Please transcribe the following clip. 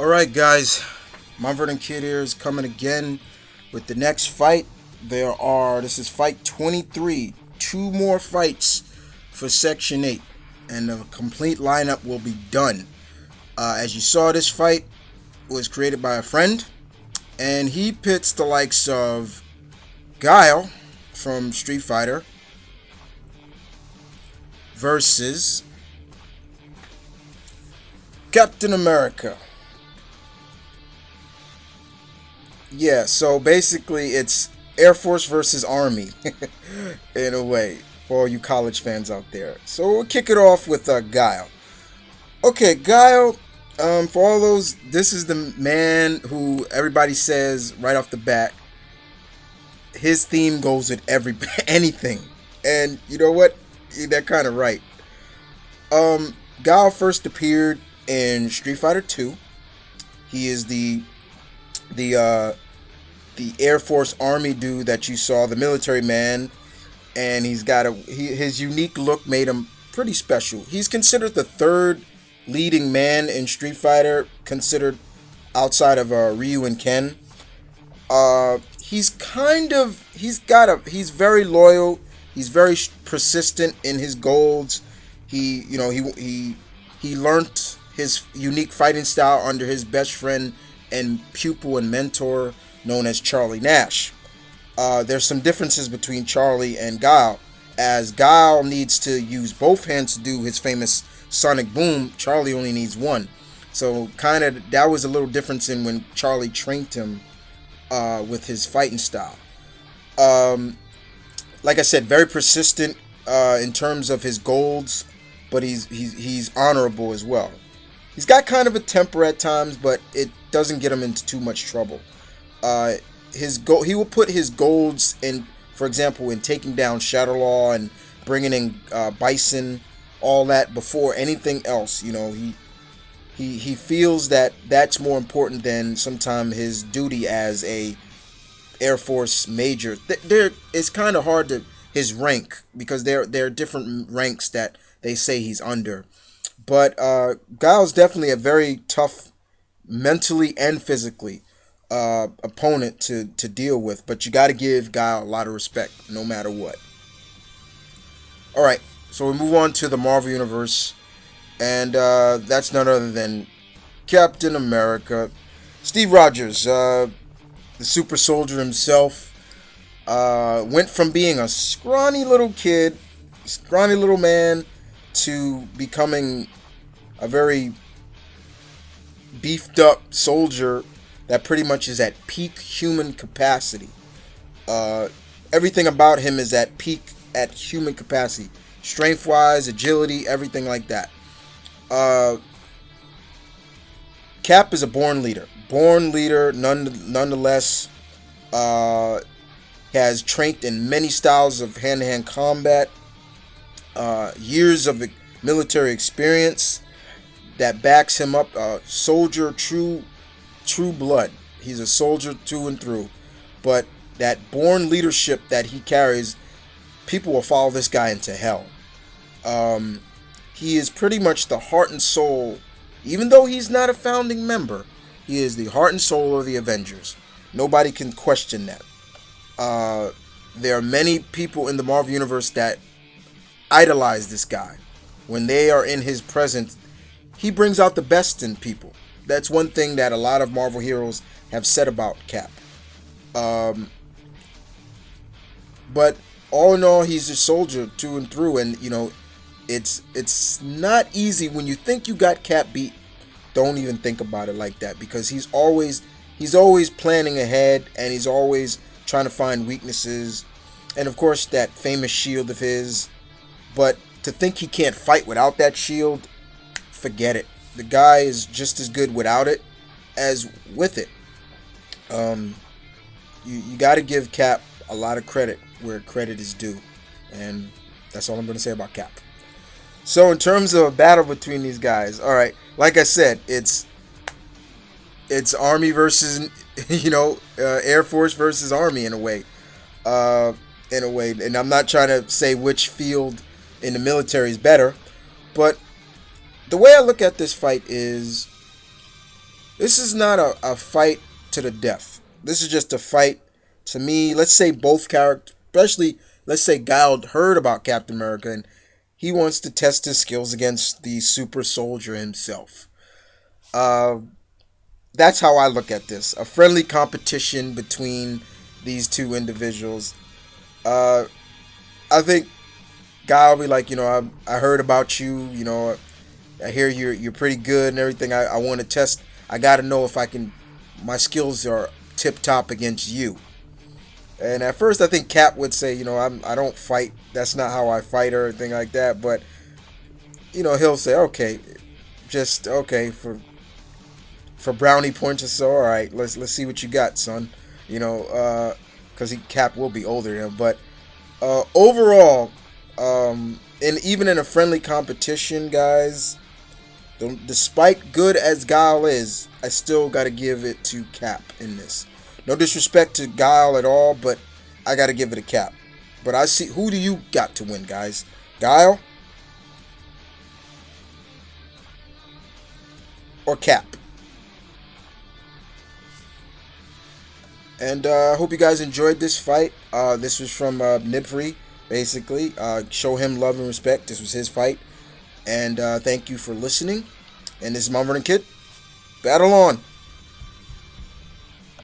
Alright guys, M.V.K here is coming again with the next fight. This is fight 23, two more fights for Section 8, and the complete lineup will be done. As you saw, this fight was created by a friend, and he pits the likes of Guile from Street Fighter versus Captain America. Yeah, so basically it's Air Force versus Army, in a way, for all you college fans out there. So we'll kick it off with Guile. Okay, Guile, for all those, this is the man who everybody says right off the bat, his theme goes with anything. And you know what? They're kind of right. Guile first appeared in Street Fighter 2. He is the Air Force Army dude that you saw, the military man, and his unique look made him pretty special. He's considered the third leading man in Street Fighter, considered outside of Ryu and Ken. He's very loyal. He's very persistent in his goals. He learned his unique fighting style under his best friend and pupil and mentor known as Charlie Nash. There's some differences between Charlie and Guile. As Guile needs to use both hands to do his famous sonic boom, Charlie only needs one. So kind of that was a little difference in when Charlie trained him with his fighting style. Like I said, very persistent in terms of his goals, but he's honorable as well. He's got kind of a temper at times, but it doesn't get him into too much trouble. He will put his goals in, for example, in taking down Shadowlaw and bringing in Bison, all that before anything else. You know, he feels that that's more important than sometimes his duty as a Air Force major. It's kind of hard to his rank because there are different ranks that they say he's under. But Guile's definitely a very tough, mentally and physically, opponent to deal with. But you got to give Guile a lot of respect, no matter what. All right, so we move on to the Marvel Universe, and that's none other than Captain America, Steve Rogers, the super soldier himself. Went from being a scrawny little man, to becoming a very beefed up soldier that pretty much is at peak human capacity. Everything about him is at human capacity, strength wise, agility, everything like that. Cap is a born leader nonetheless. Has trained in many styles of hand-to-hand combat, years of military experience that backs him up. Soldier, true blood. He's a soldier through and through. But that born leadership that he carries, people will follow this guy into hell. He is pretty much the heart and soul. Even though he's not a founding member, he is the heart and soul of the Avengers. Nobody can question that. There are many people in the Marvel Universe that idolize this guy. When they are in his presence, he brings out the best in people. That's one thing that a lot of Marvel heroes have said about Cap. But all in all, he's a soldier through and through, and you know, it's not easy when you think you got Cap beat. Don't even think about it like that, because he's always planning ahead, and he's always trying to find weaknesses, and of course that famous shield of his. But to think he can't fight without that shield, forget it. The guy is just as good without it as with it. You got to give Cap a lot of credit where credit is due, and that's all I'm going to say about Cap. So in terms of a battle between these guys, all right, like I said, it's Army versus Air Force versus Army in a way. And I'm not trying to say which field in the military is better, but the way I look at this fight is This is not a fight to the death. This is just a fight to me. Let's say both characters, especially let's say Guile heard about Captain America and he wants to test his skills against the super soldier himself. Uh, that's how I look at this. A friendly competition between these two individuals. Uh, I think Guile will be like, I heard about you. I hear you're pretty good and everything. I want to test. I got to know if I can. My skills are tip top against you. And at first, I think Cap would say, I don't fight. That's not how I fight or anything like that. But he'll say, okay, just okay for brownie points or so. All right, let's see what you got, son. Because Cap will be older than him. But overall, and even in a friendly competition, guys, despite good as Guile is, I still got to give it to Cap in this. No disrespect to Guile at all, but I got to give it a Cap. But I see, who do you got to win, guys? Guile or Cap? And I hope you guys enjoyed this fight. This was from M.V.K, basically. Show him love and respect. This was his fight. And thank you for listening. And this is Mom Running Kid. Battle on.